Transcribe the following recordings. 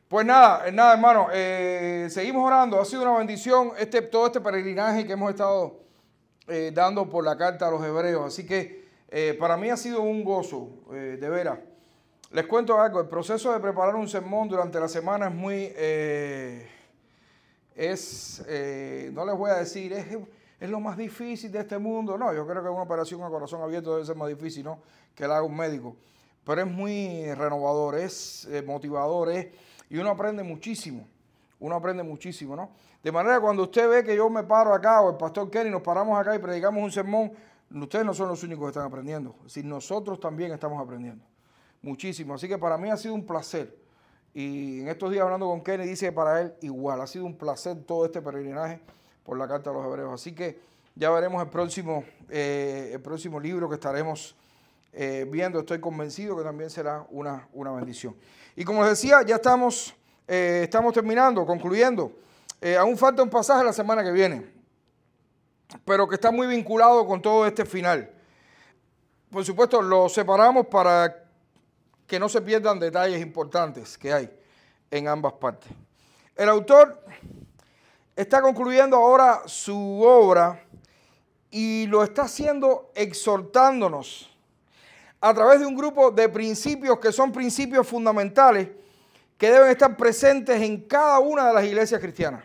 Pues nada, hermano, seguimos orando. Ha sido una bendición todo este peregrinaje que hemos estado dando por la carta a los hebreos. Así que para mí ha sido un gozo, de veras. Les cuento algo, el proceso de preparar un sermón durante la semana es muy, no les voy a decir, es lo más difícil de este mundo. No, yo creo que una operación a corazón abierto debe ser más difícil, ¿no?, que la haga un médico. Pero es muy renovador, es motivador, y uno aprende muchísimo. ¿No? De manera que cuando usted ve que yo me paro acá, o el pastor Kenny, nos paramos acá y predicamos un sermón, ustedes no son los únicos que están aprendiendo. Es decir, nosotros también estamos aprendiendo muchísimo. Así que para mí ha sido un placer. Y en estos días hablando con Kenny, dice que para él igual. Ha sido un placer todo este peregrinaje por la carta a los hebreos. Así que ya veremos el próximo libro que estaremos viendo. Estoy convencido que también será una bendición. Y como les decía, ya estamos terminando, concluyendo. Aún falta un pasaje la semana que viene, pero que está muy vinculado con todo este final. Por supuesto, lo separamos para que no se pierdan detalles importantes que hay en ambas partes. El autor está concluyendo ahora su obra y lo está haciendo exhortándonos a través de un grupo de principios que son principios fundamentales que deben estar presentes en cada una de las iglesias cristianas.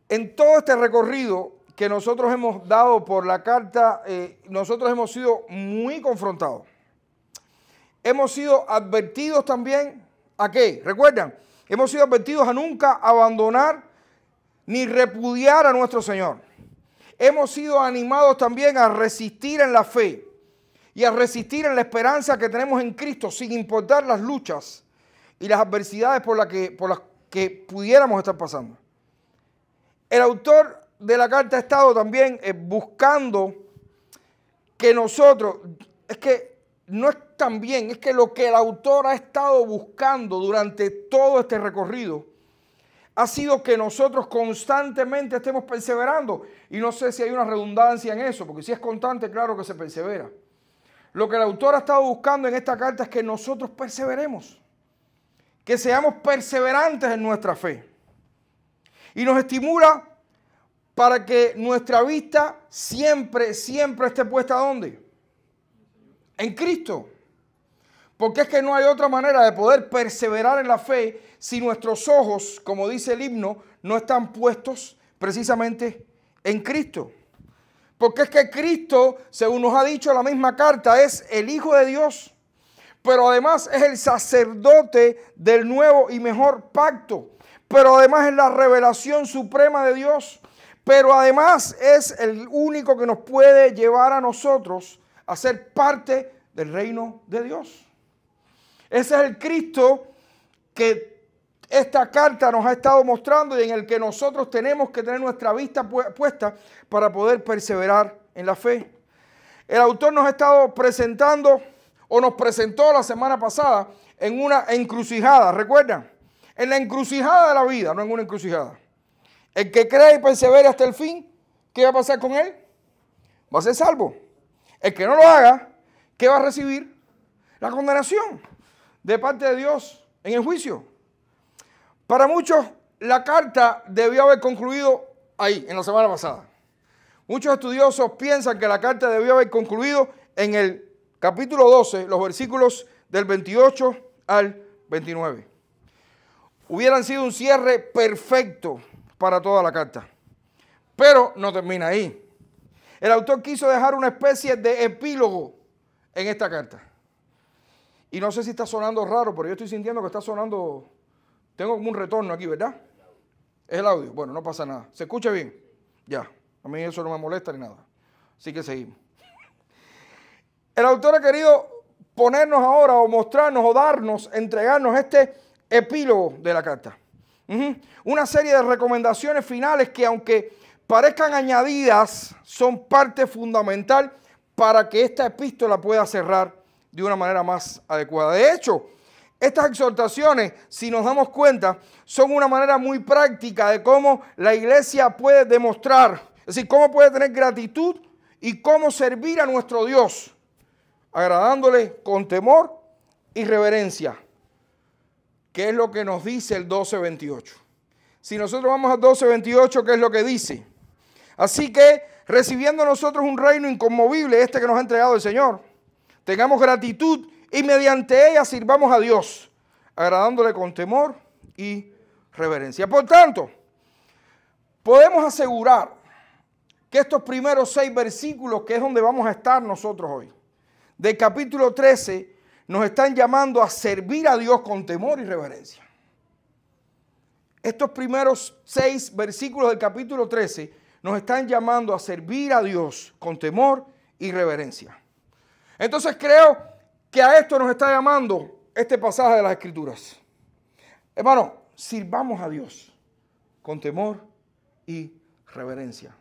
En todo este recorrido que nosotros hemos dado por la carta, nosotros hemos sido muy confrontados. Hemos sido advertidos también, ¿a qué? ¿Recuerdan? Hemos sido advertidos a nunca abandonar ni repudiar a nuestro Señor. Hemos sido animados también a resistir en la fe y a resistir en la esperanza que tenemos en Cristo, sin importar las luchas y las adversidades por las que pudiéramos estar pasando. El autor de la carta ha estado también buscando que nosotros, es que no es también, es que lo que el autor ha estado buscando durante todo este recorrido ha sido que nosotros constantemente estemos perseverando. Y no sé si hay una redundancia en eso, porque si es constante, claro que se persevera. Lo que el autor ha estado buscando en esta carta es que nosotros perseveremos, que seamos perseverantes en nuestra fe. Y nos estimula para que nuestra vista siempre esté puesta ¿dónde? En Cristo. Porque es que no hay otra manera de poder perseverar en la fe si nuestros ojos, como dice el himno, no están puestos precisamente en Cristo. Porque es que Cristo, según nos ha dicho la misma carta, es el Hijo de Dios, pero además es el sacerdote del nuevo y mejor pacto, pero además es la revelación suprema de Dios, pero además es el único que nos puede llevar a nosotros a ser parte del reino de Dios. Ese es el Cristo que esta carta nos ha estado mostrando y en el que nosotros tenemos que tener nuestra vista puesta para poder perseverar en la fe. El autor nos ha estado presentando, o nos presentó la semana pasada, en una encrucijada, ¿recuerdan? En la encrucijada de la vida, no en una encrucijada. El que cree y persevere hasta el fin, ¿qué va a pasar con él? Va a ser salvo. El que no lo haga, ¿qué va a recibir? La condenación de parte de Dios en el juicio. Para muchos, la carta debió haber concluido ahí, en la semana pasada. Muchos estudiosos piensan que la carta debió haber concluido en el capítulo 12, los versículos del 28 al 29. Hubieran sido un cierre perfecto para toda la carta. Pero no termina ahí. El autor quiso dejar una especie de epílogo en esta carta. Y no sé si está sonando raro, pero yo estoy sintiendo que está sonando. Tengo como un retorno aquí, ¿verdad? Es el audio. Bueno, no pasa nada. ¿Se escucha bien? Ya. A mí eso no me molesta ni nada. Así que seguimos. El autor ha querido ponernos ahora, o mostrarnos, o darnos, entregarnos este epílogo de la carta. Una serie de recomendaciones finales que, aunque parezcan añadidas, son parte fundamental para que esta epístola pueda cerrar de una manera más adecuada. De hecho, estas exhortaciones, si nos damos cuenta, son una manera muy práctica de cómo la iglesia puede demostrar, es decir, cómo puede tener gratitud y cómo servir a nuestro Dios, agradándole con temor y reverencia. ¿qué es lo que nos dice el 12:28? Si nosotros vamos al 12:28, ¿qué es lo que dice? Así que, recibiendo nosotros un reino inconmovible, este que nos ha entregado el Señor, tengamos gratitud y mediante ella sirvamos a Dios, agradándole con temor y reverencia. Por tanto, podemos asegurar que estos primeros 6 versículos, que es donde vamos a estar nosotros hoy, del capítulo 13, nos están llamando a servir a Dios con temor y reverencia. Estos primeros 6 versículos del capítulo 13 nos están llamando a servir a Dios con temor y reverencia. Entonces creo que a esto nos está llamando este pasaje de las Escrituras. Hermano, sirvamos a Dios con temor y reverencia.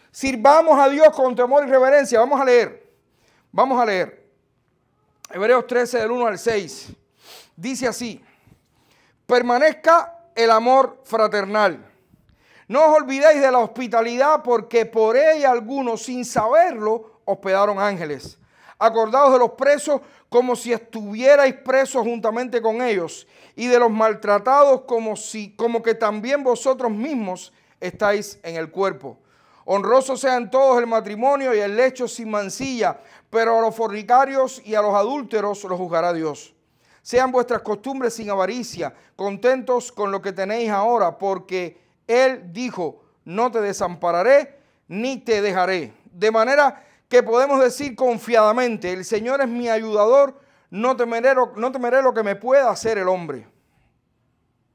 Sirvamos a Dios con temor y reverencia. Vamos a leer. Hebreos 13, del 1 al 6. Dice así: permanezca el amor fraternal. No os olvidéis de la hospitalidad, porque por ella algunos, sin saberlo, hospedaron ángeles. Acordaos de los presos como si estuvierais presos juntamente con ellos, y de los maltratados como que también vosotros mismos estáis en el cuerpo. Honrosos sean todos el matrimonio y el lecho sin mancilla, pero a los fornicarios y a los adúlteros los juzgará Dios. Sean vuestras costumbres sin avaricia, contentos con lo que tenéis ahora, porque Él dijo: no te desampararé ni te dejaré. De manera que podemos decir confiadamente: el Señor es mi ayudador, no temeré lo que me pueda hacer el hombre.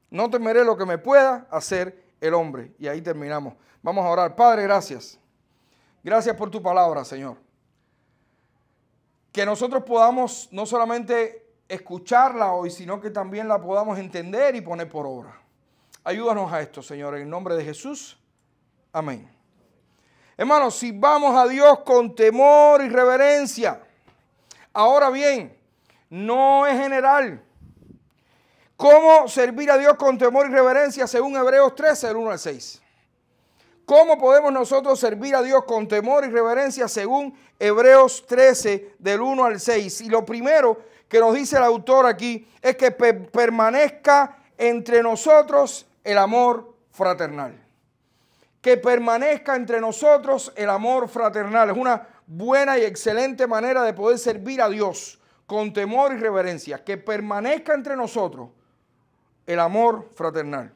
No temeré lo que me pueda hacer el hombre. Y ahí terminamos. Vamos a orar. Padre, gracias. Gracias por tu palabra, Señor. Que nosotros podamos no solamente escucharla hoy, sino que también la podamos entender y poner por obra. Ayúdanos a esto, Señor, en el nombre de Jesús. Amén. Hermanos, sirvamos a Dios con temor y reverencia. Ahora bien, no es general. ¿Cómo servir a Dios con temor y reverencia según Hebreos 13, del 1 al 6? ¿Cómo podemos nosotros servir a Dios con temor y reverencia según Hebreos 13, del 1 al 6? Y lo primero que nos dice el autor aquí es que permanezca entre nosotros el amor fraternal. Que permanezca entre nosotros el amor fraternal. Es una buena y excelente manera de poder servir a Dios con temor y reverencia. Que permanezca entre nosotros el amor fraternal.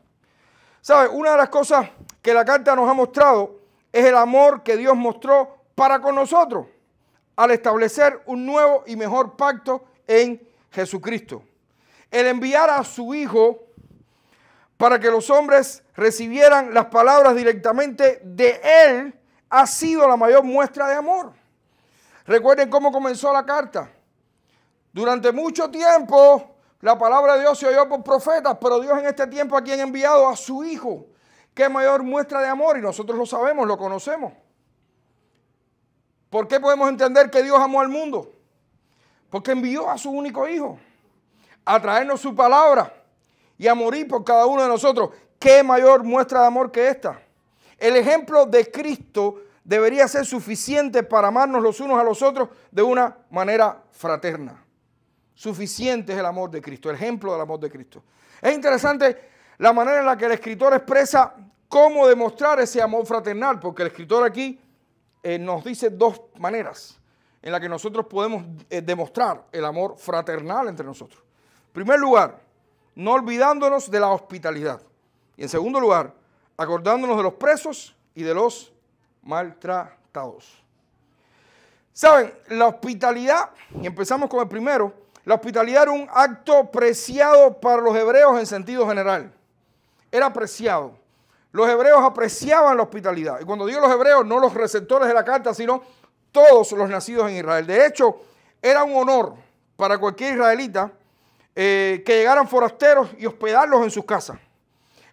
¿Sabe? Una de las cosas que la carta nos ha mostrado es el amor que Dios mostró para con nosotros al establecer un nuevo y mejor pacto en Jesucristo. El enviar a su Hijo para que los hombres recibieran las palabras directamente de Él ha sido la mayor muestra de amor. Recuerden cómo comenzó la carta. Durante mucho tiempo la palabra de Dios se oyó por profetas, pero Dios en este tiempo ha enviado a su Hijo. ¿Qué mayor muestra de amor? Y nosotros lo sabemos, lo conocemos. ¿Por qué podemos entender que Dios amó al mundo? Porque envió a su único Hijo a traernos su palabra y a morir por cada uno de nosotros. ¿Qué mayor muestra de amor que esta? El ejemplo de Cristo debería ser suficiente para amarnos los unos a los otros de una manera fraterna. Suficiente es el amor de Cristo, el ejemplo del amor de Cristo. Es interesante la manera en la que el escritor expresa cómo demostrar ese amor fraternal, porque el escritor aquí nos dice 2 maneras en las que nosotros podemos demostrar el amor fraternal entre nosotros. En primer lugar, no olvidándonos de la hospitalidad. Y en segundo lugar, acordándonos de los presos y de los maltratados. ¿Saben? La hospitalidad, y empezamos con el primero, la hospitalidad era un acto preciado para los hebreos en sentido general. Era apreciado. Los hebreos apreciaban la hospitalidad. Y cuando digo los hebreos, no los receptores de la carta, sino todos los nacidos en Israel. De hecho, era un honor para cualquier israelita que llegaran forasteros y hospedarlos en sus casas.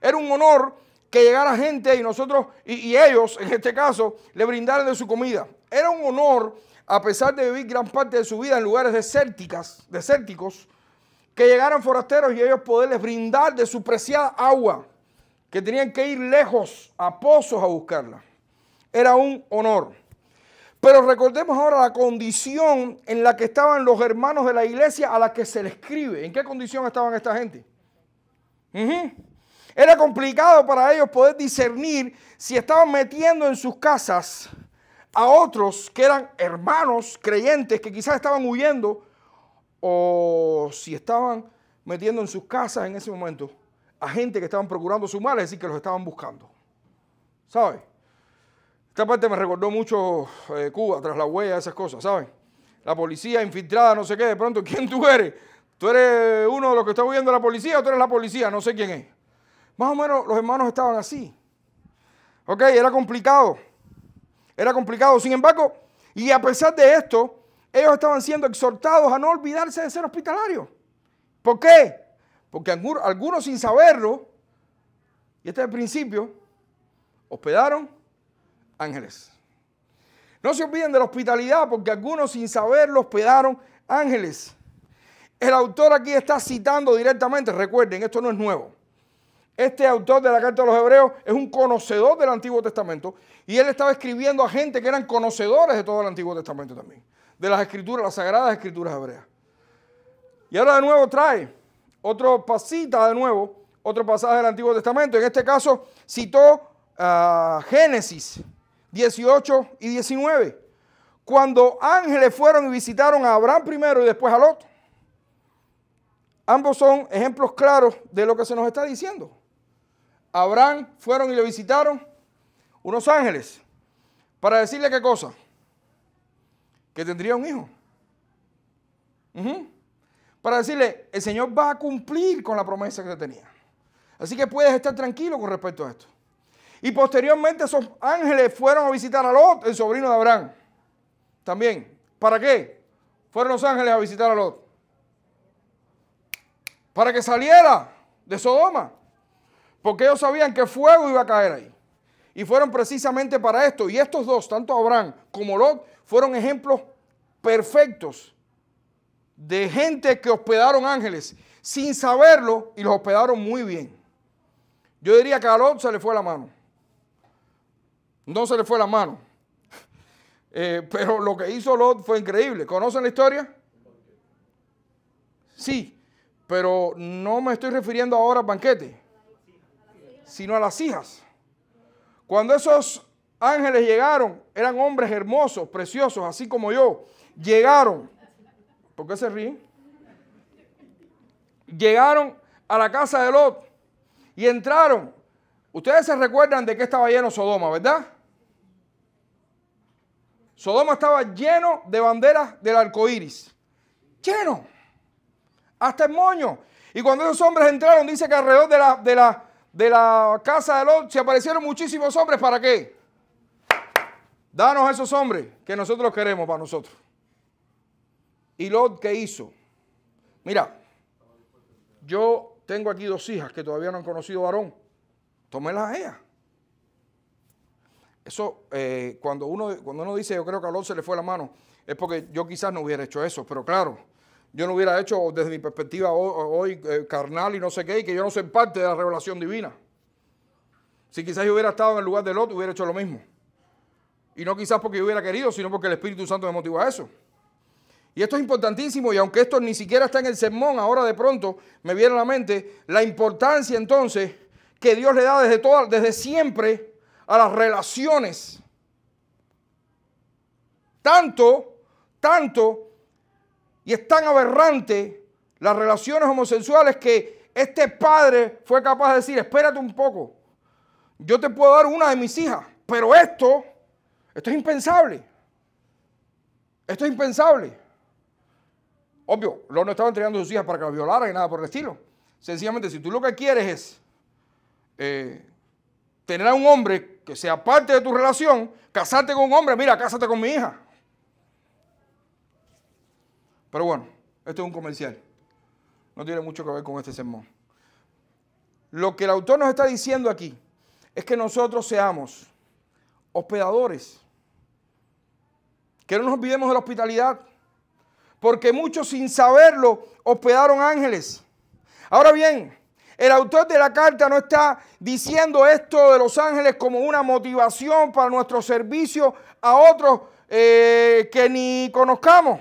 Era un honor que llegara gente y nosotros, y ellos, en este caso, le brindaran de su comida. Era un honor, a pesar de vivir gran parte de su vida en lugares desérticos, que llegaran forasteros y ellos poderles brindar de su preciada agua, que tenían que ir lejos a pozos a buscarla. Era un honor. Pero recordemos ahora la condición en la que estaban los hermanos de la iglesia a la que se le escribe. ¿En qué condición estaban esta gente? Era complicado para ellos poder discernir si estaban metiendo en sus casas a otros que eran hermanos creyentes que quizás estaban huyendo, o si estaban metiendo en sus casas en ese momento a gente que estaban procurando su mal, es decir, que los estaban buscando. ¿Sabes? Esta parte me recordó mucho Cuba, tras la huella, esas cosas, ¿sabes? La policía infiltrada, no sé qué, de pronto, ¿quién tú eres? ¿Tú eres uno de los que está huyendo de la policía o tú eres la policía? No sé quién es. Más o menos los hermanos estaban así. Ok, era complicado. Era complicado. Sin embargo, y a pesar de esto, ellos estaban siendo exhortados a no olvidarse de ser hospitalarios. ¿Por qué? Porque algunos sin saberlo, y este es el principio, hospedaron ángeles. No se olviden de la hospitalidad, porque algunos sin saberlo hospedaron ángeles. El autor aquí está citando directamente, recuerden, esto no es nuevo. Este autor de la carta a los Hebreos es un conocedor del Antiguo Testamento y él estaba escribiendo a gente que eran conocedores de todo el Antiguo Testamento también, de las escrituras, las sagradas escrituras hebreas. Y ahora de nuevo trae otro pasaje del Antiguo Testamento. En este caso citó Génesis 18 y 19, cuando ángeles fueron y visitaron a Abraham primero y después a Lot. Ambos son ejemplos claros de lo que se nos está diciendo. Abraham fueron y le visitaron unos ángeles para decirle qué cosa, que tendría un hijo. Para decirle, el Señor va a cumplir con la promesa que tenía. Así que puedes estar tranquilo con respecto a esto. Y posteriormente esos ángeles fueron a visitar a Lot, el sobrino de Abraham. También. ¿Para qué? Fueron los ángeles a visitar a Lot. Para que saliera de Sodoma. Porque ellos sabían que fuego iba a caer ahí. Y fueron precisamente para esto. Y estos dos, tanto Abraham como Lot, fueron ejemplos perfectos de gente que hospedaron ángeles sin saberlo y los hospedaron muy bien. Yo diría que a Lot se le fue la mano. No se le fue la mano. Pero lo que hizo Lot fue increíble. ¿Conocen la historia? Sí, pero no me estoy refiriendo ahora al banquete, sino a las hijas. Cuando esos ángeles llegaron, eran hombres hermosos, preciosos, así como yo. Llegaron. ¿Por qué se ríen? Llegaron a la casa de Lot y entraron. Ustedes se recuerdan de que estaba lleno Sodoma, ¿verdad? Sodoma estaba lleno de banderas del arco iris. Lleno. Hasta el moño. Y cuando esos hombres entraron, dice que alrededor de la casa de Lot se aparecieron muchísimos hombres. ¿Para qué? Danos a esos hombres que nosotros los queremos para nosotros. ¿Y Lot qué hizo? Mira, yo tengo aquí 2 hijas que todavía no han conocido varón. Tómelas a ellas. Eso, cuando uno dice, yo creo que a Lot se le fue la mano, es porque yo quizás no hubiera hecho eso, pero claro, yo no hubiera hecho desde mi perspectiva hoy carnal y no sé qué, y que yo no soy parte de la revelación divina. Si quizás yo hubiera estado en el lugar de Lot, hubiera hecho lo mismo. Y no quizás porque yo hubiera querido, sino porque el Espíritu Santo me motivó a eso. Y esto es importantísimo, y aunque esto ni siquiera está en el sermón, ahora de pronto me viene a la mente la importancia entonces que Dios le da desde siempre a las relaciones. Tanto, y es tan aberrante las relaciones homosexuales que este padre fue capaz de decir, espérate un poco, yo te puedo dar una de mis hijas, pero esto es impensable. Esto es impensable. Obvio, Lot no estaba entregando a sus hijas para que las violaran y nada por el estilo. Sencillamente, si tú lo que quieres es tener a un hombre que sea parte de tu relación, casarte con un hombre, mira, cásate con mi hija. Pero bueno, esto es un comercial. No tiene mucho que ver con este sermón. Lo que el autor nos está diciendo aquí es que nosotros seamos hospedadores. Que no nos olvidemos de la hospitalidad. Porque muchos sin saberlo hospedaron ángeles. Ahora bien, el autor de la carta no está diciendo esto de los ángeles como una motivación para nuestro servicio a otros que ni conozcamos.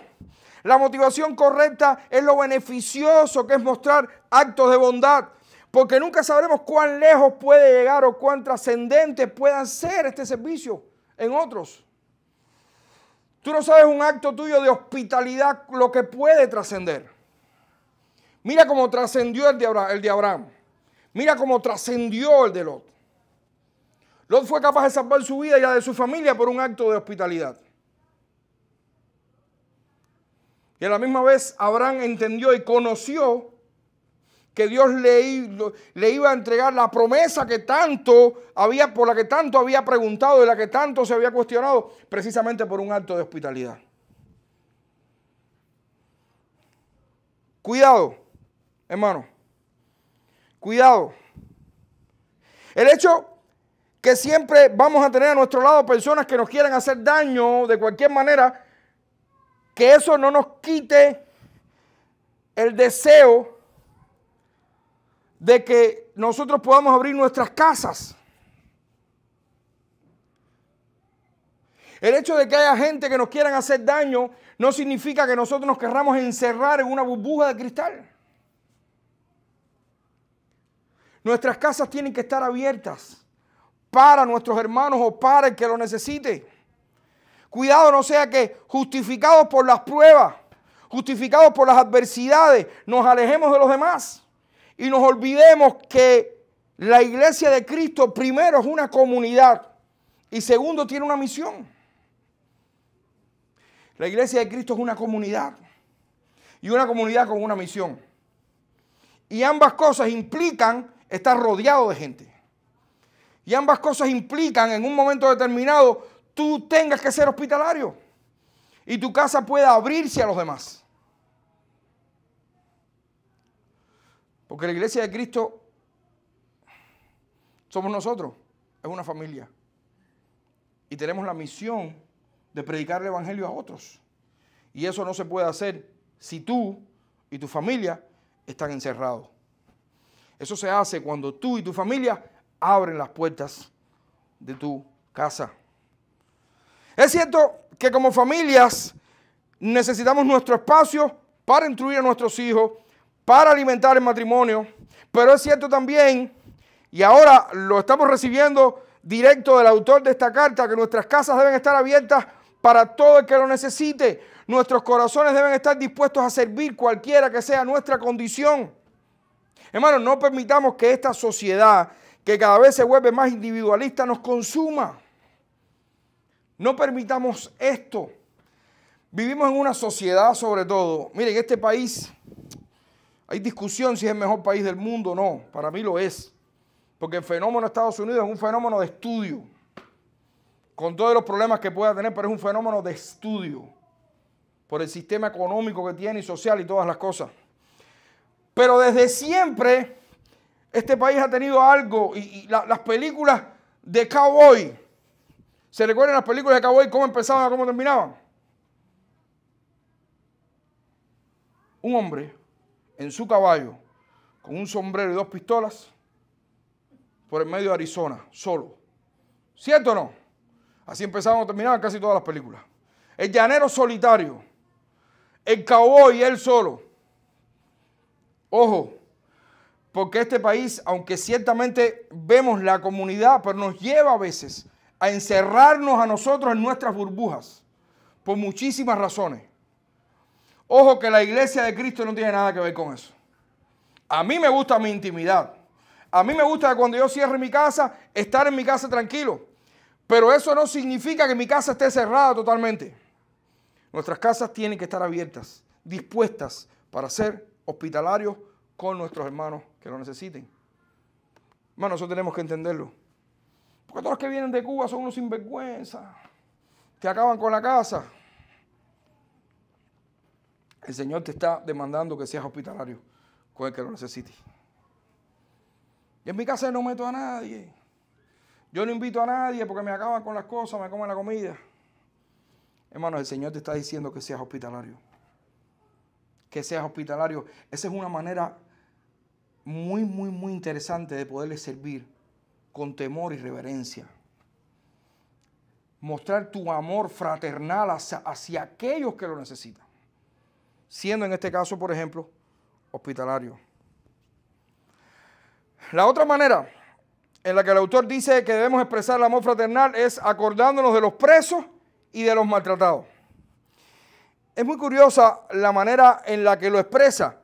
La motivación correcta es lo beneficioso que es mostrar actos de bondad. Porque nunca sabremos cuán lejos puede llegar o cuán trascendente pueda ser este servicio en otros. Tú no sabes un acto tuyo de hospitalidad lo que puede trascender. Mira cómo trascendió el de Abraham. Mira cómo trascendió el de Lot. Lot fue capaz de salvar su vida y la de su familia por un acto de hospitalidad. Y a la misma vez Abraham entendió y conoció que Dios le iba a entregar la promesa que por la que tanto había preguntado y la que tanto se había cuestionado, precisamente por un acto de hospitalidad. Cuidado, hermano. Cuidado. El hecho que siempre vamos a tener a nuestro lado personas que nos quieran hacer daño de cualquier manera, que eso no nos quite el deseo de que nosotros podamos abrir nuestras casas. El hecho de que haya gente que nos quieran hacer daño no significa que nosotros nos querramos encerrar en una burbuja de cristal. Nuestras casas tienen que estar abiertas para nuestros hermanos o para el que lo necesite. Cuidado no sea que justificados por las pruebas, justificados por las adversidades, nos alejemos de los demás y nos olvidemos que la iglesia de Cristo primero es una comunidad y segundo tiene una misión. La iglesia de Cristo es una comunidad y una comunidad con una misión. Y ambas cosas implican estar rodeado de gente. Y ambas cosas implican en un momento determinado tú tengas que ser hospitalario y tu casa pueda abrirse a los demás. Porque la iglesia de Cristo somos nosotros, es una familia. Y tenemos la misión de predicar el evangelio a otros. Y eso no se puede hacer si tú y tu familia están encerrados. Eso se hace cuando tú y tu familia abren las puertas de tu casa. Es cierto que como familias necesitamos nuestro espacio para instruir a nuestros hijos, para alimentar el matrimonio, pero es cierto también, y ahora lo estamos recibiendo directo del autor de esta carta, que nuestras casas deben estar abiertas para todo el que lo necesite. Nuestros corazones deben estar dispuestos a servir cualquiera que sea nuestra condición. Hermanos, no permitamos que esta sociedad, que cada vez se vuelve más individualista, nos consuma. No permitamos esto. Vivimos en una sociedad, sobre todo. Miren, en este país hay discusión si es el mejor país del mundo o no. Para mí lo es. Porque el fenómeno de Estados Unidos es un fenómeno de estudio. Con todos los problemas que pueda tener, pero es un fenómeno de estudio. Por el sistema económico que tiene y social y todas las cosas. Pero desde siempre, este país ha tenido algo. Y las películas de cowboy. ¿Se recuerdan las películas de cowboy? ¿Cómo empezaban y cómo terminaban? Un hombre en su caballo, con un sombrero y 2 pistolas, por el medio de Arizona, solo. ¿Cierto o no? Así empezaban o terminaban casi todas las películas. El llanero solitario, el cowboy él solo. Ojo, porque este país, aunque ciertamente vemos la comunidad, pero nos lleva a veces a encerrarnos a nosotros en nuestras burbujas, por muchísimas razones. Ojo que la iglesia de Cristo no tiene nada que ver con eso. A mí me gusta mi intimidad. A mí me gusta que cuando yo cierre mi casa, estar en mi casa tranquilo. Pero eso no significa que mi casa esté cerrada totalmente. Nuestras casas tienen que estar abiertas, dispuestas para ser hospitalarios con nuestros hermanos que lo necesiten. Hermanos, eso tenemos que entenderlo. Porque todos los que vienen de Cuba son unos sinvergüenza, que acaban con la casa. El Señor te está demandando que seas hospitalario con el que lo necesite. Y en mi casa no meto a nadie. Yo no invito a nadie porque me acaban con las cosas, me comen la comida. Hermanos, el Señor te está diciendo que seas hospitalario. Que seas hospitalario. Esa es una manera muy, muy, muy interesante de poderle servir con temor y reverencia. Mostrar tu amor fraternal hacia aquellos que lo necesitan. Siendo en este caso, por ejemplo, hospitalario. La otra manera en la que el autor dice que debemos expresar el amor fraternal es acordándonos de los presos y de los maltratados. Es muy curiosa la manera en la que lo expresa.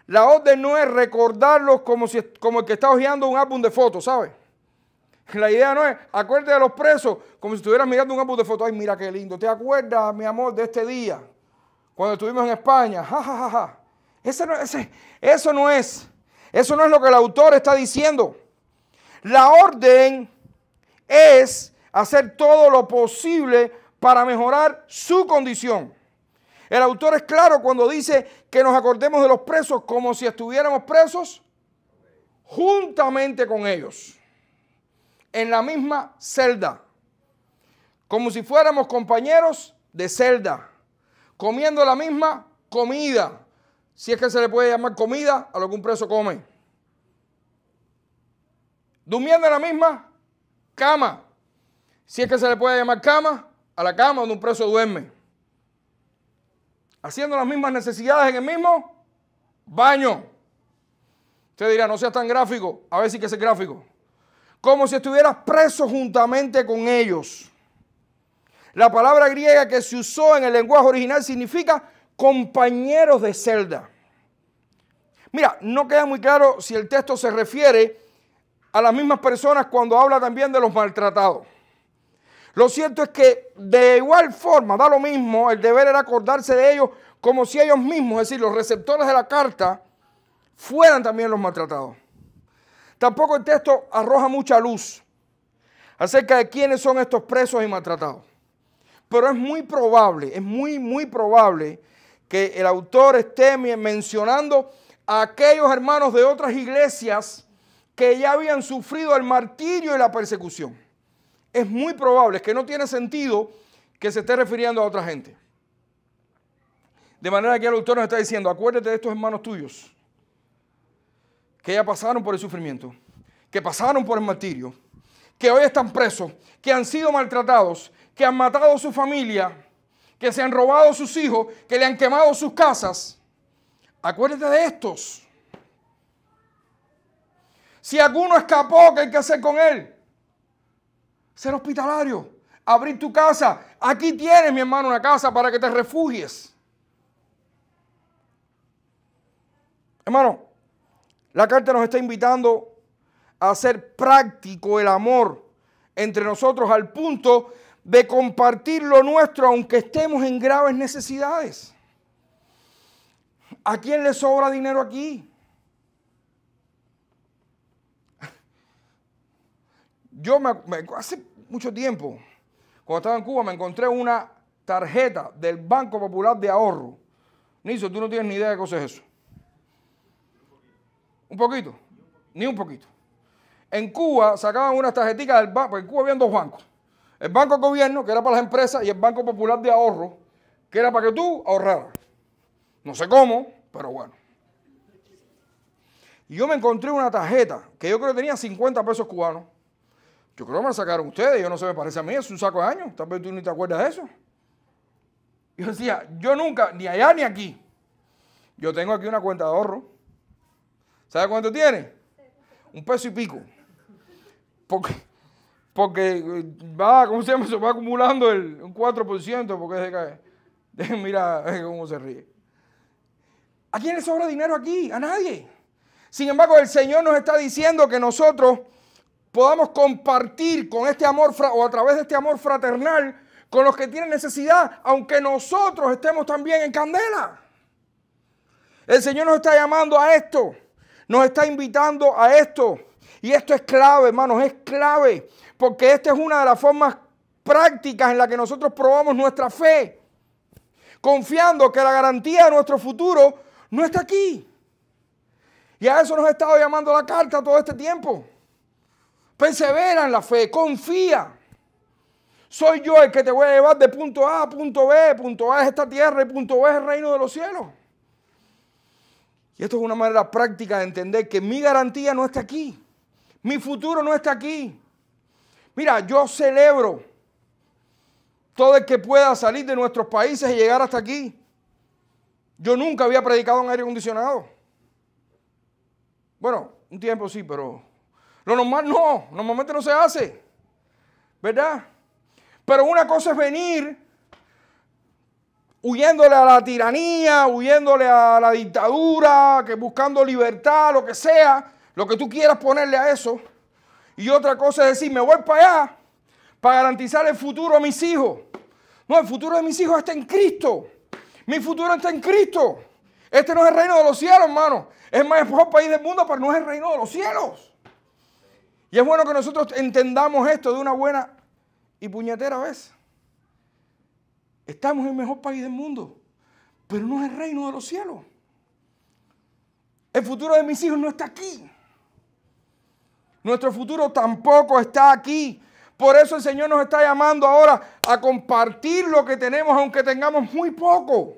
La orden no es recordarlos como el que está hojeando un álbum de fotos, ¿sabes? La idea no es, acuérdate de los presos, como si estuvieras mirando un álbum de fotos. Ay, mira qué lindo. ¿Te acuerdas, mi amor, de este día? Cuando estuvimos en España. Ja, ja, ja, ja. Eso no es lo que el autor está diciendo. La orden es hacer todo lo posible para mejorar su condición. El autor es claro cuando dice que nos acordemos de los presos como si estuviéramos presos juntamente con ellos, en la misma celda, como si fuéramos compañeros de celda, comiendo la misma comida, si es que se le puede llamar comida a lo que un preso come, durmiendo en la misma cama, si es que se le puede llamar cama a la cama donde un preso duerme, haciendo las mismas necesidades en el mismo baño. Usted dirá, no seas tan gráfico. A ver si que es gráfico. Como si estuvieras preso juntamente con ellos. La palabra griega que se usó en el lenguaje original significa compañeros de celda. Mira, no queda muy claro si el texto se refiere a las mismas personas cuando habla también de los maltratados. Lo cierto es que de igual forma, da lo mismo, el deber era acordarse de ellos como si ellos mismos, es decir, los receptores de la carta, fueran también los maltratados. Tampoco el texto arroja mucha luz acerca de quiénes son estos presos y maltratados. Pero es muy probable, muy probable que el autor esté mencionando a aquellos hermanos de otras iglesias que ya habían sufrido el martirio y la persecución. Es muy probable, es que no tiene sentido que se esté refiriendo a otra gente. De manera que el autor nos está diciendo, acuérdate de estos hermanos tuyos que ya pasaron por el sufrimiento, que pasaron por el martirio, que hoy están presos, que han sido maltratados, que han matado a su familia, que se han robado a sus hijos, que le han quemado sus casas. Acuérdate de estos. Si alguno escapó, ¿qué hay que hacer con él? Ser hospitalario, abrir tu casa. Aquí tienes, mi hermano, una casa para que te refugies. Hermano, la carta nos está invitando a hacer práctico el amor entre nosotros al punto de compartir lo nuestro aunque estemos en graves necesidades. ¿A quién le sobra dinero aquí? Yo hace mucho tiempo, cuando estaba en Cuba, me encontré una tarjeta del Banco Popular de Ahorro. Niso, tú no tienes ni idea de qué cosa es eso. ¿Un poquito? Ni un poquito. En Cuba sacaban unas tarjeticas del banco, porque en Cuba habían dos bancos. El Banco del Gobierno, que era para las empresas, y el Banco Popular de Ahorro, que era para que tú ahorraras. No sé cómo, pero bueno. Y yo me encontré una tarjeta que yo creo que tenía 50 pesos cubanos. Yo creo que me la sacaron ustedes, yo no sé, me parece a mí, es un saco de años, tal vez tú ni te acuerdas de eso. Yo decía, yo nunca, ni allá ni aquí, yo tengo aquí una cuenta de ahorro. ¿Sabe cuánto tiene? $1 peso y pico. Porque va, ¿cómo se llama? Se va acumulando un 4%, porque mira cómo se ríe. ¿A quién le sobra dinero aquí? A nadie. Sin embargo, el Señor nos está diciendo que nosotros podamos compartir con este amor o a través de este amor fraternal con los que tienen necesidad, aunque nosotros estemos también en candela. El Señor nos está llamando a esto, nos está invitando a esto. Y esto es clave, hermanos, es clave, porque esta es una de las formas prácticas en la que nosotros probamos nuestra fe, confiando que la garantía de nuestro futuro no está aquí. Y a eso nos ha estado llamando la carta todo este tiempo. Persevera en la fe, confía. Soy yo el que te voy a llevar de punto A a punto B. Punto A es esta tierra y punto B es el reino de los cielos. Y esto es una manera práctica de entender que mi garantía no está aquí. Mi futuro no está aquí. Mira, yo celebro todo el que pueda salir de nuestros países y llegar hasta aquí. Yo nunca había predicado en aire acondicionado. Bueno, un tiempo sí, pero Lo normal no, normalmente no se hace, ¿verdad? Pero una cosa es venir huyéndole a la tiranía, huyéndole a la dictadura, que buscando libertad, lo que sea, lo que tú quieras ponerle a eso. Y otra cosa es decir, me voy para allá para garantizar el futuro a mis hijos. No, el futuro de mis hijos está en Cristo. Mi futuro está en Cristo. Este no es el reino de los cielos, hermano. Es el mejor país del mundo, pero no es el reino de los cielos. Y es bueno que nosotros entendamos esto de una buena y puñetera vez. Estamos en el mejor país del mundo, pero no es el reino de los cielos. El futuro de mis hijos no está aquí. Nuestro futuro tampoco está aquí. Por eso el Señor nos está llamando ahora a compartir lo que tenemos, aunque tengamos muy poco.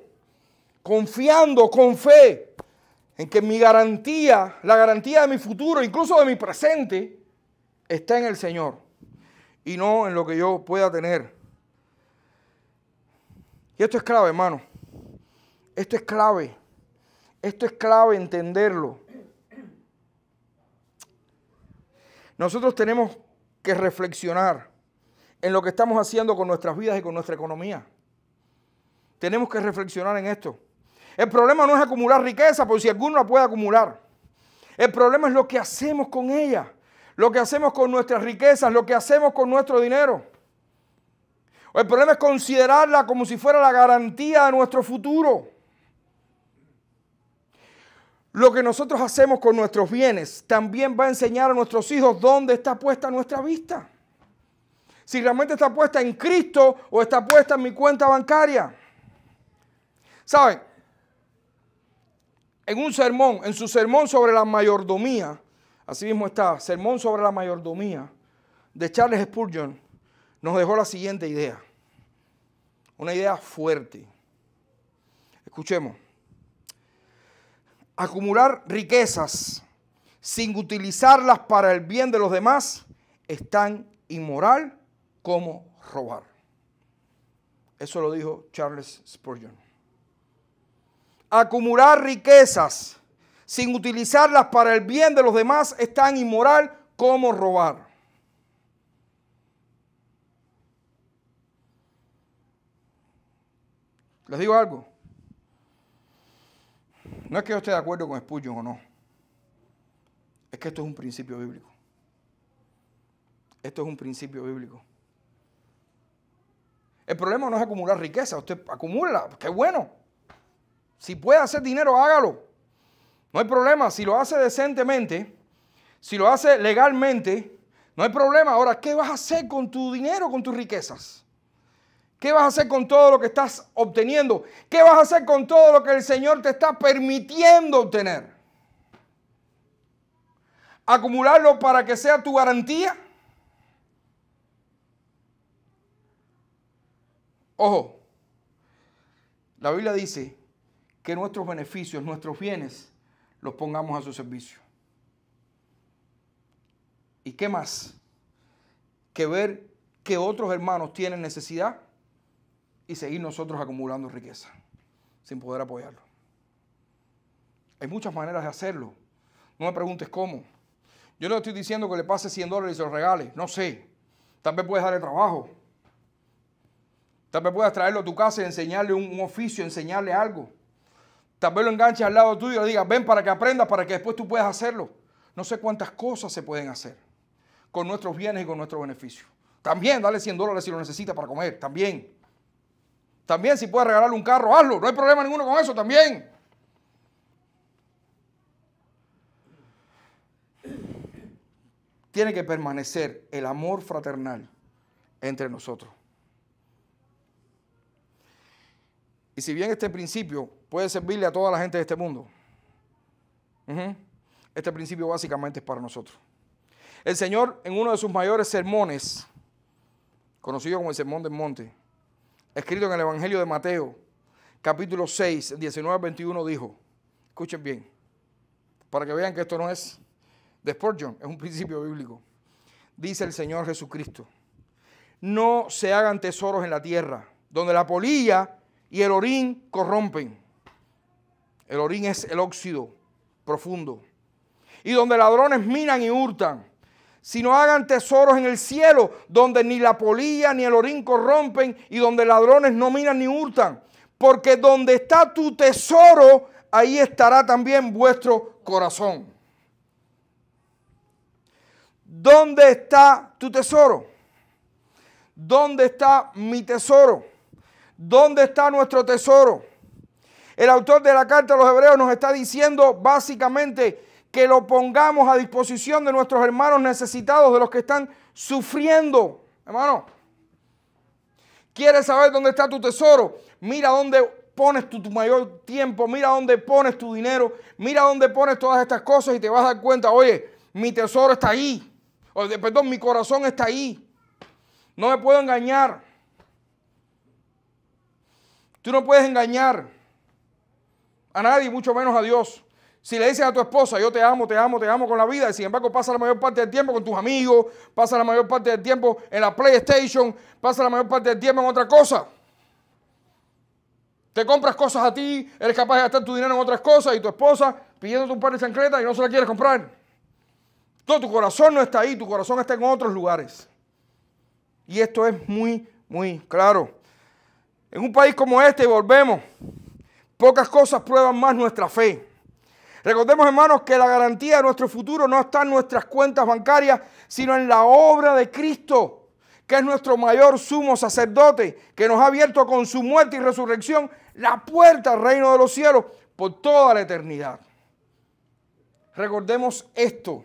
Confiando con fe en que mi garantía, la garantía de mi futuro, incluso de mi presente, está en el Señor y no en lo que yo pueda tener. Y esto es clave, hermano. Esto es clave. Esto es clave entenderlo. Nosotros tenemos que reflexionar en lo que estamos haciendo con nuestras vidas y con nuestra economía. Tenemos que reflexionar en esto. El problema no es acumular riqueza, por si alguno la puede acumular. El problema es lo que hacemos con ella, lo que hacemos con nuestras riquezas, lo que hacemos con nuestro dinero. El problema es considerarla como si fuera la garantía de nuestro futuro. Lo que nosotros hacemos con nuestros bienes también va a enseñar a nuestros hijos dónde está puesta nuestra vista. Si realmente está puesta en Cristo o está puesta en mi cuenta bancaria. ¿Saben? En su sermón sobre la mayordomía, así mismo está, sermón sobre la mayordomía de Charles Spurgeon, nos dejó la siguiente idea. Una idea fuerte. Escuchemos. Acumular riquezas sin utilizarlas para el bien de los demás es tan inmoral como robar. Eso lo dijo Charles Spurgeon. Acumular riquezas sin utilizarlas para el bien de los demás es tan inmoral como robar. Les digo algo. No es que yo esté de acuerdo con Spurgeon o no. Es que esto es un principio bíblico. Esto es un principio bíblico. El problema no es acumular riqueza. Usted acumula, qué bueno. Si puede hacer dinero, hágalo. No hay problema. Si lo hace decentemente, si lo hace legalmente, no hay problema. Ahora, ¿qué vas a hacer con tu dinero, con tus riquezas? ¿Qué vas a hacer con todo lo que estás obteniendo? ¿Qué vas a hacer con todo lo que el Señor te está permitiendo obtener? ¿Acumularlo para que sea tu garantía? Ojo, la Biblia dice que nuestros beneficios, nuestros bienes, los pongamos a su servicio. ¿Y qué más que ver que otros hermanos tienen necesidad y seguir nosotros acumulando riqueza sin poder apoyarlo? Hay muchas maneras de hacerlo. No me preguntes cómo. Yo no estoy diciendo que le pase $100 y se los regale. No sé. Tal vez puedes darle trabajo. Tal vez puedas traerlo a tu casa y enseñarle un oficio, enseñarle algo. Tal vez lo enganches al lado tuyo y le digas, ven para que aprendas, para que después tú puedas hacerlo. No sé cuántas cosas se pueden hacer con nuestros bienes y con nuestros beneficios. También dale $100 si lo necesita para comer. También si puedes regalarle un carro, hazlo. No hay problema ninguno con eso también. Tiene que permanecer el amor fraternal entre nosotros. Y si bien este principio puede servirle a toda la gente de este mundo, este principio básicamente es para nosotros. El Señor, en uno de sus mayores sermones, conocido como el Sermón del Monte, escrito en el Evangelio de Mateo, capítulo 6, 19 al 21, dijo, escuchen bien, para que vean que esto no es de Spurgeon, es un principio bíblico. Dice el Señor Jesucristo, no se hagan tesoros en la tierra, donde la polilla y el orín corrompen. El orín es el óxido profundo. Y donde ladrones minan y hurtan. sino hagan tesoros en el cielo, donde ni la polilla ni el orín corrompen y donde ladrones no minan ni hurtan. Porque donde está tu tesoro, ahí estará también vuestro corazón. ¿Dónde está tu tesoro? ¿Dónde está mi tesoro? ¿Dónde está nuestro tesoro? El autor de la carta a los Hebreos nos está diciendo básicamente que lo pongamos a disposición de nuestros hermanos necesitados, de los que están sufriendo. Hermano, ¿quieres saber dónde está tu tesoro? Mira dónde pones tu mayor tiempo, mira dónde pones tu dinero, mira dónde pones todas estas cosas y te vas a dar cuenta, oye, mi tesoro está ahí. Perdón, mi corazón está ahí. No me puedo engañar. Tú no puedes engañar a nadie, mucho menos a Dios. Si le dices a tu esposa, yo te amo con la vida, y sin embargo pasa la mayor parte del tiempo con tus amigos, pasa la mayor parte del tiempo en la PlayStation, pasa la mayor parte del tiempo en otra cosa. Te compras cosas a ti, eres capaz de gastar tu dinero en otras cosas y tu esposa pidiéndote un par de chancletas y no se la quieres comprar. No, tu corazón no está ahí, tu corazón está en otros lugares. Y esto es muy, muy claro. En un país como este, volvemos, pocas cosas prueban más nuestra fe. Recordemos, hermanos, que la garantía de nuestro futuro no está en nuestras cuentas bancarias, sino en la obra de Cristo, que es nuestro mayor sumo sacerdote, que nos ha abierto con su muerte y resurrección la puerta al reino de los cielos por toda la eternidad. Recordemos esto.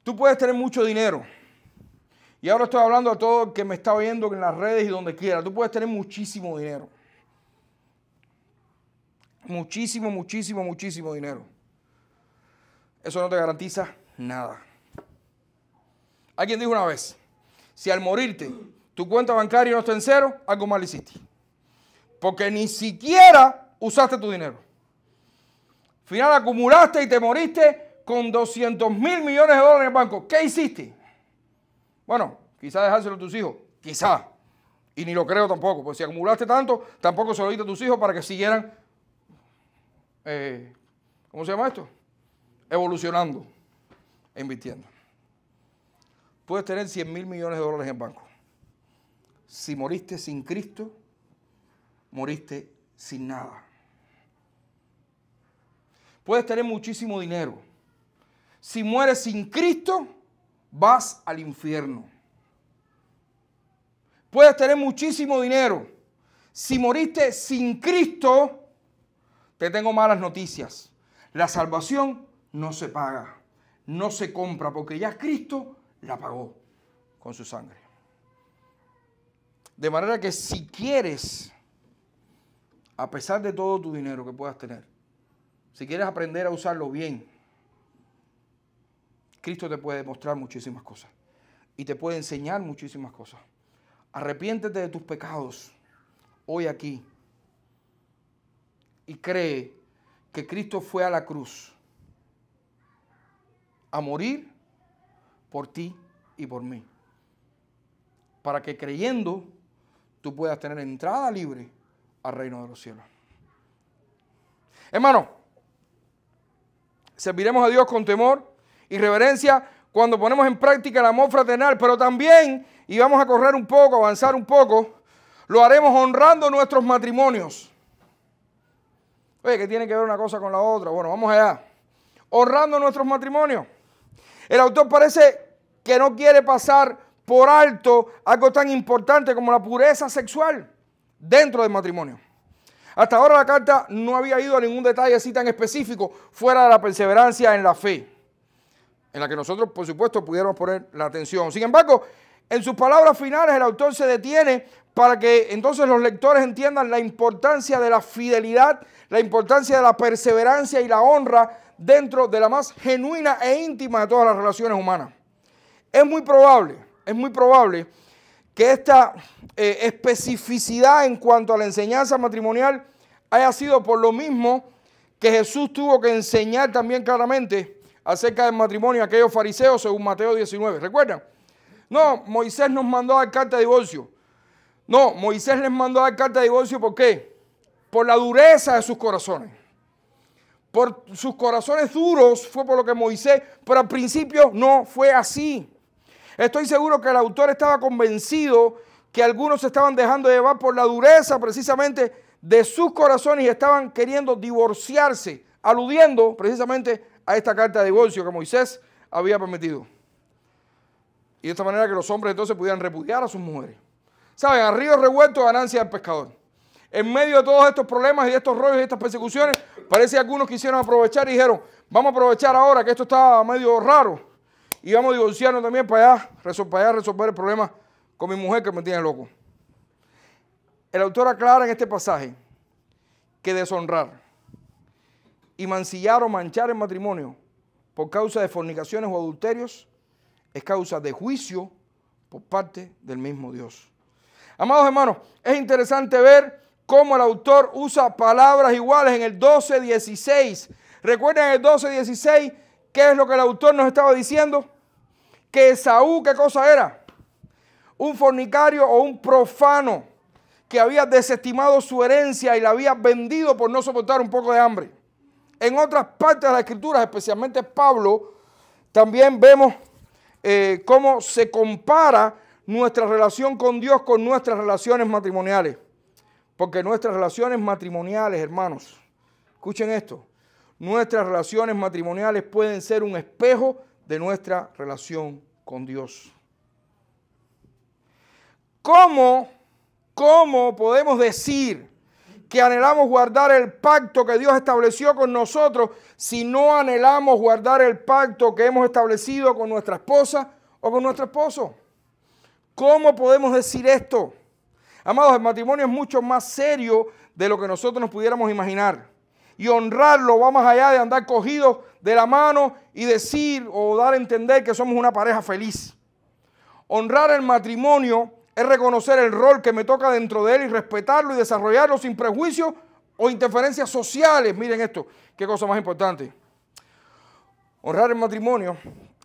Tú puedes tener mucho dinero. Y ahora estoy hablando a todo el que me está viendo en las redes y donde quiera. Tú puedes tener muchísimo dinero. Muchísimo, muchísimo, muchísimo dinero. Eso no te garantiza nada. Alguien dijo una vez, si al morirte tu cuenta bancaria no está en cero, algo mal hiciste. Porque ni siquiera usaste tu dinero. Al final acumulaste y te moriste con 200 mil millones de dólares en el banco. ¿Qué hiciste? Bueno, quizás dejárselo a tus hijos. Quizás. Y ni lo creo tampoco. Porque si acumulaste tanto, tampoco se lo diste a tus hijos para que siguieran, ¿cómo se llama esto? Evolucionando e invirtiendo. Puedes tener 100 mil millones de dólares en banco. Si moriste sin Cristo, moriste sin nada. Puedes tener muchísimo dinero. Si mueres sin Cristo, vas al infierno. Puedes tener muchísimo dinero. Si moriste sin Cristo, te tengo malas noticias. La salvación no se paga, no se compra, porque ya Cristo la pagó con su sangre. De manera que si quieres, a pesar de todo tu dinero que puedas tener, si quieres aprender a usarlo bien, Cristo te puede mostrar muchísimas cosas y te puede enseñar muchísimas cosas. Arrepiéntete de tus pecados hoy aquí y cree que Cristo fue a la cruz a morir por ti y por mí, para que creyendo tú puedas tener entrada libre al reino de los cielos. Hermano, serviremos a Dios con temor y reverencia cuando ponemos en práctica el amor fraternal, pero también, y vamos a correr un poco, avanzar un poco, lo haremos honrando nuestros matrimonios. Oye, ¿qué tiene que ver una cosa con la otra? Bueno, vamos allá. Honrando nuestros matrimonios. El autor parece que no quiere pasar por alto algo tan importante como la pureza sexual dentro del matrimonio. Hasta ahora la carta no había ido a ningún detalle así tan específico fuera de la perseverancia en la fe, en la que nosotros, por supuesto, pudiéramos poner la atención. Sin embargo, en sus palabras finales el autor se detiene para que entonces los lectores entiendan la importancia de la fidelidad, la importancia de la perseverancia y la honra dentro de la más genuina e íntima de todas las relaciones humanas. Es muy probable que esta especificidad en cuanto a la enseñanza matrimonial haya sido por lo mismo que Jesús tuvo que enseñar también claramente acerca del matrimonio a aquellos fariseos según Mateo 19. ¿Recuerdan? No, Moisés nos mandó a dar carta de divorcio. No, Moisés les mandó a dar carta de divorcio, ¿por qué? Por la dureza de sus corazones. por sus corazones duros fue por lo que Moisés, pero al principio no fue así. Estoy seguro que el autor estaba convencido que algunos se estaban dejando llevar por la dureza precisamente de sus corazones y estaban queriendo divorciarse, aludiendo precisamente a esta carta de divorcio que Moisés había permitido. Y de esta manera que los hombres entonces pudieran repudiar a sus mujeres. ¿Saben? A río revuelto, ganancia del pescador. En medio de todos estos problemas y de estos rollos y estas persecuciones, parece que algunos quisieron aprovechar y dijeron, vamos a aprovechar ahora que esto está medio raro y vamos a divorciarnos también para allá resolver el problema con mi mujer que me tiene loco. El autor aclara en este pasaje que deshonrar y mancillar o manchar el matrimonio por causa de fornicaciones o adulterios es causa de juicio por parte del mismo Dios. Amados hermanos, es interesante ver cómo el autor usa palabras iguales en el 12:16. Recuerden en el 12:16, ¿qué es lo que el autor nos estaba diciendo? Que Esaú, ¿qué cosa era? Un fornicario o un profano que había desestimado su herencia y la había vendido por no soportar un poco de hambre. En otras partes de las Escrituras, especialmente Pablo, también vemos cómo se compara nuestra relación con Dios con nuestras relaciones matrimoniales. Porque nuestras relaciones matrimoniales, hermanos, escuchen esto, nuestras relaciones matrimoniales pueden ser un espejo de nuestra relación con Dios. ¿Cómo podemos decir que anhelamos guardar el pacto que Dios estableció con nosotros si no anhelamos guardar el pacto que hemos establecido con nuestra esposa o con nuestro esposo? ¿Cómo podemos decir esto? Amados, el matrimonio es mucho más serio de lo que nosotros nos pudiéramos imaginar. Y honrarlo va más allá de andar cogidos de la mano y decir o dar a entender que somos una pareja feliz. Honrar el matrimonio es reconocer el rol que me toca dentro de él y respetarlo y desarrollarlo sin prejuicios o interferencias sociales. Miren esto, qué cosa más importante. Honrar el matrimonio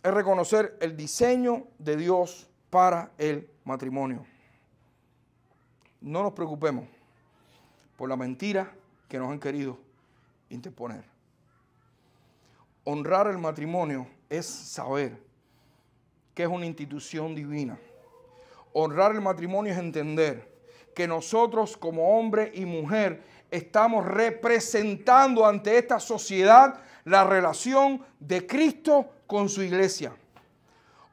es reconocer el diseño de Dios para el matrimonio. No nos preocupemos por la mentira que nos han querido interponer. Honrar el matrimonio es saber que es una institución divina. Honrar el matrimonio es entender que nosotros como hombre y mujer estamos representando ante esta sociedad la relación de Cristo con su iglesia.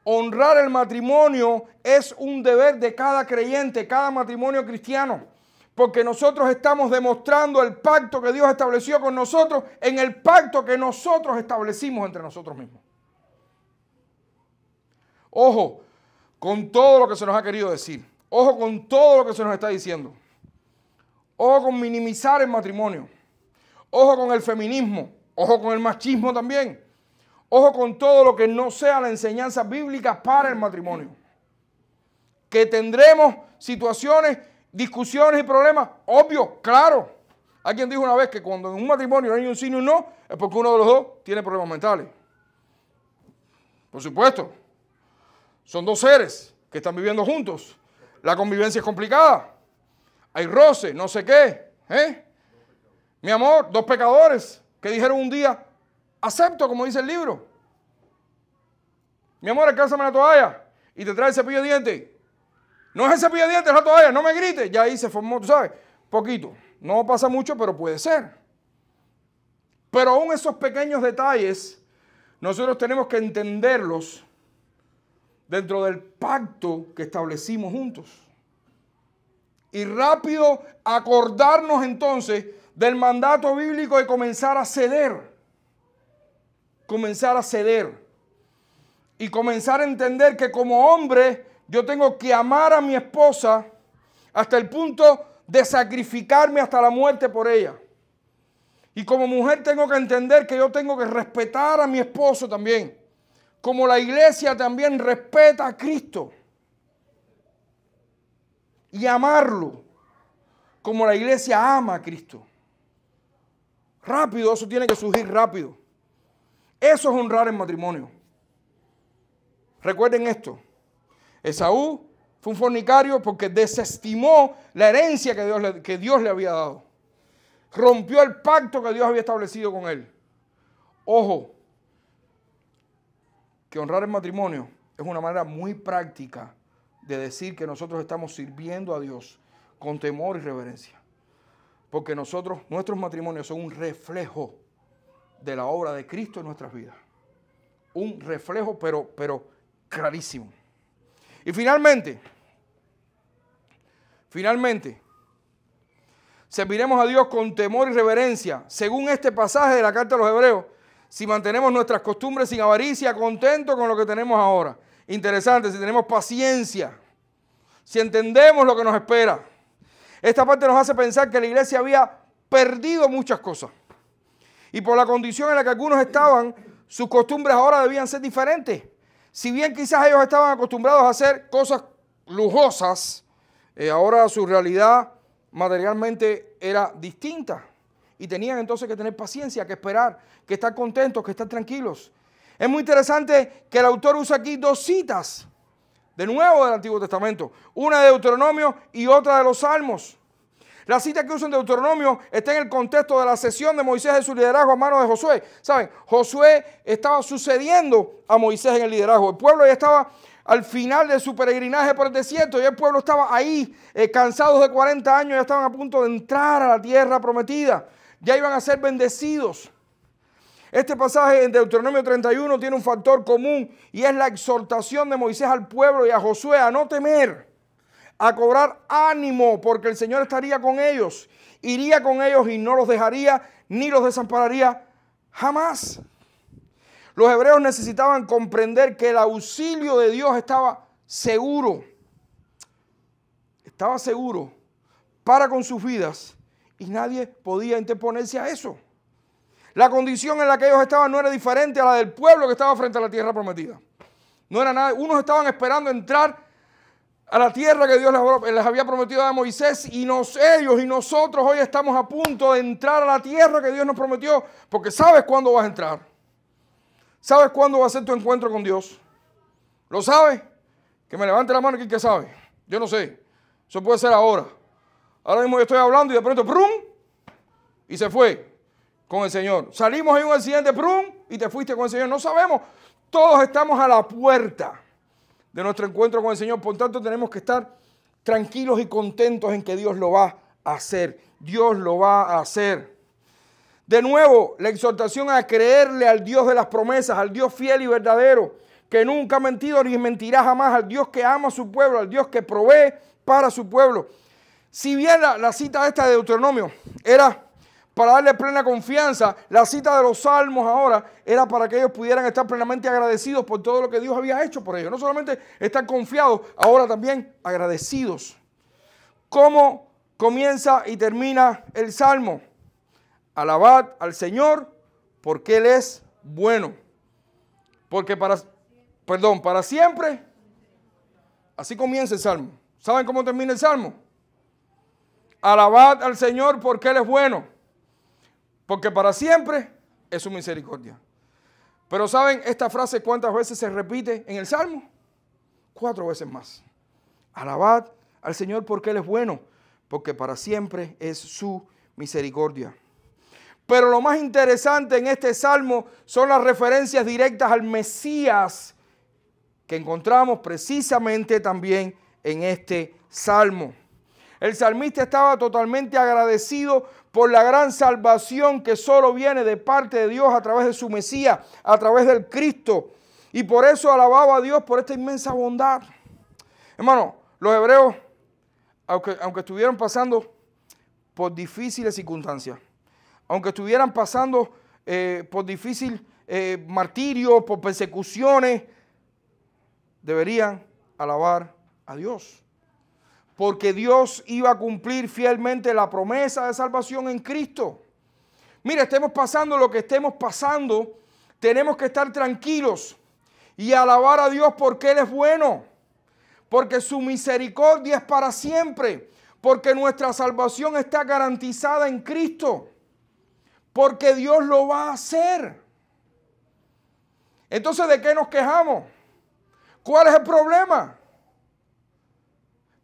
Honrar el matrimonio es un deber de cada creyente, cada matrimonio cristiano, porque nosotros estamos demostrando el pacto que Dios estableció con nosotros en el pacto que nosotros establecimos entre nosotros mismos. Ojo con todo lo que se nos ha querido decir. Ojo con todo lo que se nos está diciendo. Ojo con minimizar el matrimonio. Ojo con el feminismo. Ojo con el machismo también. Ojo con todo lo que no sea la enseñanza bíblica para el matrimonio. Que tendremos situaciones, discusiones y problemas, obvio, claro. Alguien dijo una vez que cuando en un matrimonio no hay un sí ni un no, es porque uno de los dos tiene problemas mentales. Por supuesto. Son dos seres que están viviendo juntos. La convivencia es complicada. Hay roce, no sé qué. Mi amor, dos pecadores que dijeron un día, acepto, como dice el libro. Mi amor, alcánzame la toalla y te trae el cepillo de dientes. No es el cepillo de dientes, es la toalla, no me grites. Ya ahí se formó, tú sabes, poquito. No pasa mucho, pero puede ser. Pero aún esos pequeños detalles, nosotros tenemos que entenderlos dentro del pacto que establecimos juntos. Y rápido acordarnos entonces del mandato bíblico de comenzar a ceder. Comenzar a ceder. Y comenzar a entender que como hombre yo tengo que amar a mi esposa hasta el punto de sacrificarme hasta la muerte por ella. Y como mujer tengo que entender que yo tengo que respetar a mi esposo también. Como la iglesia también respeta a Cristo. Y amarlo como la iglesia ama a Cristo. Rápido, eso tiene que surgir rápido. Eso es honrar el matrimonio. Recuerden esto. Esaú fue un fornicario porque desestimó la herencia que Dios le había dado. Rompió el pacto que Dios había establecido con él. Ojo, que honrar el matrimonio es una manera muy práctica de decir que nosotros estamos sirviendo a Dios con temor y reverencia. Porque nuestros matrimonios son un reflejo de la obra de Cristo en nuestras vidas. Un reflejo, pero clarísimo. Y finalmente, serviremos a Dios con temor y reverencia, según este pasaje de la carta a los Hebreos, si mantenemos nuestras costumbres sin avaricia, contentos con lo que tenemos ahora. Interesante, si tenemos paciencia, si entendemos lo que nos espera. Esta parte nos hace pensar que la iglesia había perdido muchas cosas. Y por la condición en la que algunos estaban, sus costumbres ahora debían ser diferentes. Si bien quizás ellos estaban acostumbrados a hacer cosas lujosas, ahora su realidad materialmente era distinta. Y tenían entonces que tener paciencia, que esperar, que estar contentos, que estar tranquilos. Es muy interesante que el autor usa aquí dos citas de nuevo del Antiguo Testamento. Una de Deuteronomio y otra de los Salmos. La cita que usa en Deuteronomio está en el contexto de la cesión de Moisés de su liderazgo a manos de Josué. ¿Saben? Josué estaba sucediendo a Moisés en el liderazgo. El pueblo ya estaba al final de su peregrinaje por el desierto y el pueblo estaba ahí, cansados de 40 años, ya estaban a punto de entrar a la tierra prometida. Ya iban a ser bendecidos. Este pasaje en Deuteronomio 31 tiene un factor común y es la exhortación de Moisés al pueblo y a Josué a no temer, a cobrar ánimo porque el Señor estaría con ellos, iría con ellos y no los dejaría ni los desampararía jamás. Los hebreos necesitaban comprender que el auxilio de Dios estaba seguro para con sus vidas y nadie podía interponerse a eso. La condición en la que ellos estaban no era diferente a la del pueblo que estaba frente a la tierra prometida. No era nada. Unos estaban esperando entrar a la tierra que Dios les había prometido a Moisés y ellos y nosotros hoy estamos a punto de entrar a la tierra que Dios nos prometió, porque sabes cuándo vas a entrar. ¿Sabes cuándo va a ser tu encuentro con Dios? ¿Lo sabes? Que me levante la mano aquí que sabe. Yo no sé. Eso puede ser ahora. Ahora mismo yo estoy hablando y de pronto ¡prum! Y se fue con el Señor. Salimos en un accidente, ¡prum! Y te fuiste con el Señor. No sabemos. Todos estamos a la puerta de nuestro encuentro con el Señor. Por tanto, tenemos que estar tranquilos y contentos en que Dios lo va a hacer. Dios lo va a hacer. De nuevo, la exhortación a creerle al Dios de las promesas, al Dios fiel y verdadero, que nunca ha mentido ni mentirá jamás, al Dios que ama a su pueblo, al Dios que provee para su pueblo. Si bien la cita esta de Deuteronomio era para darle plena confianza, la cita de los Salmos ahora era para que ellos pudieran estar plenamente agradecidos por todo lo que Dios había hecho por ellos. No solamente estar confiados, ahora también agradecidos. ¿Cómo comienza y termina el Salmo? Alabad al Señor porque Él es bueno. Porque para siempre. Así comienza el Salmo. ¿Saben cómo termina el Salmo? Alabad al Señor porque Él es bueno. Porque para siempre es su misericordia. Pero ¿saben esta frase cuántas veces se repite en el Salmo? 4 veces más. Alabad al Señor porque Él es bueno. Porque para siempre es su misericordia. Pero lo más interesante en este salmo son las referencias directas al Mesías que encontramos precisamente también en este salmo. El salmista estaba totalmente agradecido por la gran salvación que solo viene de parte de Dios a través de su Mesías, a través del Cristo. Y por eso alababa a Dios por esta inmensa bondad. Hermano, los hebreos, aunque estuvieran pasando por difíciles circunstancias, aunque estuvieran pasando por difícil martirio, por persecuciones, deberían alabar a Dios. Porque Dios iba a cumplir fielmente la promesa de salvación en Cristo. Mira, estemos pasando lo que estemos pasando, tenemos que estar tranquilos y alabar a Dios porque Él es bueno. Porque su misericordia es para siempre. Porque nuestra salvación está garantizada en Cristo. Porque Dios lo va a hacer. Entonces, ¿de qué nos quejamos? ¿Cuál es el problema?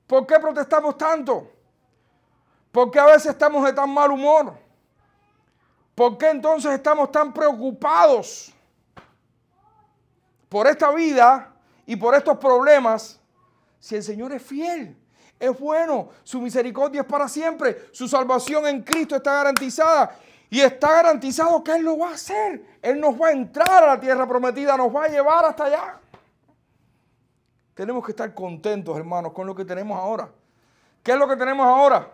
¿Por qué protestamos tanto? ¿Por qué a veces estamos de tan mal humor? ¿Por qué entonces estamos tan preocupados por esta vida y por estos problemas si el Señor es fiel? Es bueno, su misericordia es para siempre, su salvación en Cristo está garantizada y está garantizado que Él lo va a hacer. Él nos va a entrar a la tierra prometida, nos va a llevar hasta allá. Tenemos que estar contentos, hermanos, con lo que tenemos ahora. ¿Qué es lo que tenemos ahora?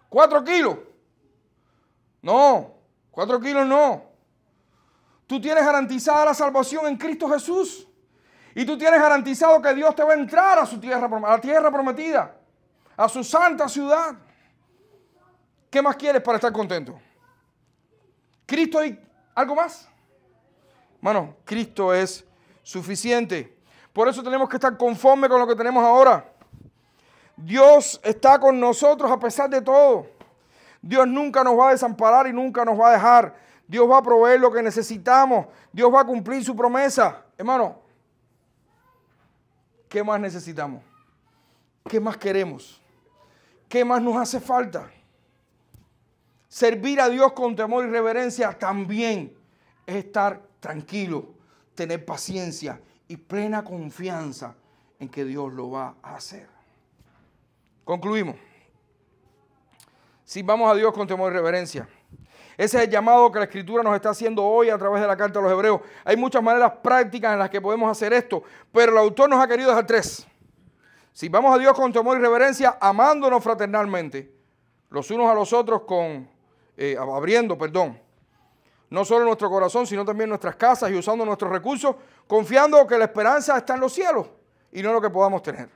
4 kilos. No, 4 kilos no. Tú tienes garantizada la salvación en Cristo Jesús. Y tú tienes garantizado que Dios te va a entrar a su tierra, a la tierra prometida, a su santa ciudad. ¿Qué más quieres para estar contento? ¿Cristo y algo más? Bueno, Cristo es suficiente. Por eso tenemos que estar conformes con lo que tenemos ahora. Dios está con nosotros a pesar de todo. Dios nunca nos va a desamparar y nunca nos va a dejar. Dios va a proveer lo que necesitamos. Dios va a cumplir su promesa. Hermano, ¿qué más necesitamos? ¿Qué más queremos? ¿Qué más nos hace falta? Servir a Dios con temor y reverencia también es estar tranquilo, tener paciencia y plena confianza en que Dios lo va a hacer. Concluimos. Sirvamos a Dios con temor y reverencia. Ese es el llamado que la Escritura nos está haciendo hoy a través de la carta a los Hebreos. Hay muchas maneras prácticas en las que podemos hacer esto, pero el autor nos ha querido dejar 3. Sirvamos a Dios con temor y reverencia, amándonos fraternalmente, los unos a los otros abriendo no solo nuestro corazón, sino también nuestras casas y usando nuestros recursos, confiando que la esperanza está en los cielos y no en lo que podamos tener.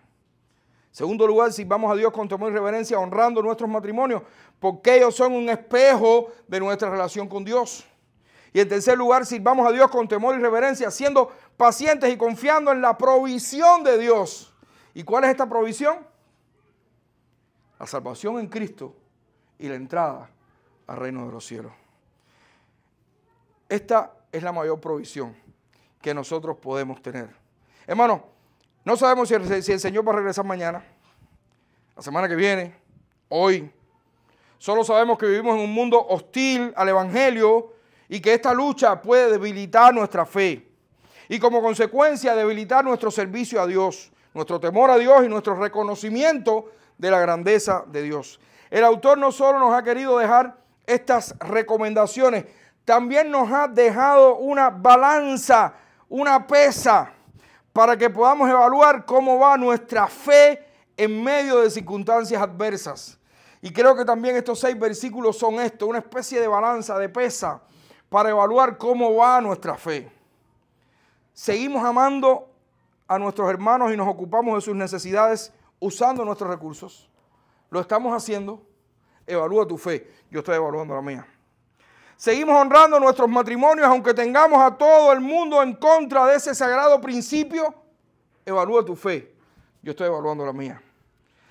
Segundo lugar, sirvamos a Dios con temor y reverencia, honrando nuestros matrimonios, porque ellos son un espejo de nuestra relación con Dios. Y en tercer lugar, sirvamos a Dios con temor y reverencia, siendo pacientes y confiando en la provisión de Dios. ¿Y cuál es esta provisión? La salvación en Cristo y la entrada al reino de los cielos. Esta es la mayor provisión que nosotros podemos tener. Hermano, no sabemos si el Señor va a regresar mañana, la semana que viene, hoy. Solo sabemos que vivimos en un mundo hostil al Evangelio y que esta lucha puede debilitar nuestra fe. Y como consecuencia debilitar nuestro servicio a Dios, nuestro temor a Dios y nuestro reconocimiento de la grandeza de Dios. El autor no solo nos ha querido dejar estas recomendaciones, también nos ha dejado una balanza, una pesa, para que podamos evaluar cómo va nuestra fe en medio de circunstancias adversas. Y creo que también estos 6 versículos son esto, una especie de balanza, de pesa, para evaluar cómo va nuestra fe. Seguimos amando a nuestros hermanos y nos ocupamos de sus necesidades usando nuestros recursos. Lo estamos haciendo. Evalúa tu fe. Yo estoy evaluando la mía. Seguimos honrando nuestros matrimonios aunque tengamos a todo el mundo en contra de ese sagrado principio. Evalúa tu fe. Yo estoy evaluando la mía.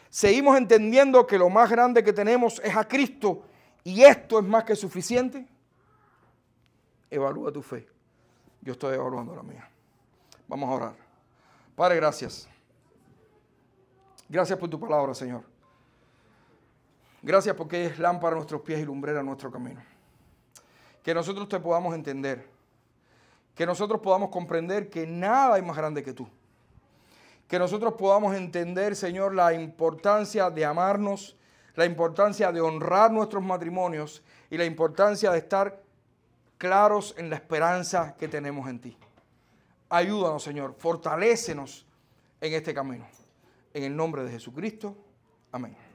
Seguimos entendiendo que lo más grande que tenemos es a Cristo y esto es más que suficiente. Evalúa tu fe. Yo estoy evaluando la mía. Vamos a orar. Padre, gracias. Gracias por tu palabra, Señor. Gracias porque es lámpara a nuestros pies y lumbrera a nuestro camino. Que nosotros te podamos entender. Que nosotros podamos comprender que nada hay más grande que tú. Que nosotros podamos entender, Señor, la importancia de amarnos, la importancia de honrar nuestros matrimonios y la importancia de estar claros en la esperanza que tenemos en ti. Ayúdanos, Señor, fortalécenos en este camino. En el nombre de Jesucristo. Amén.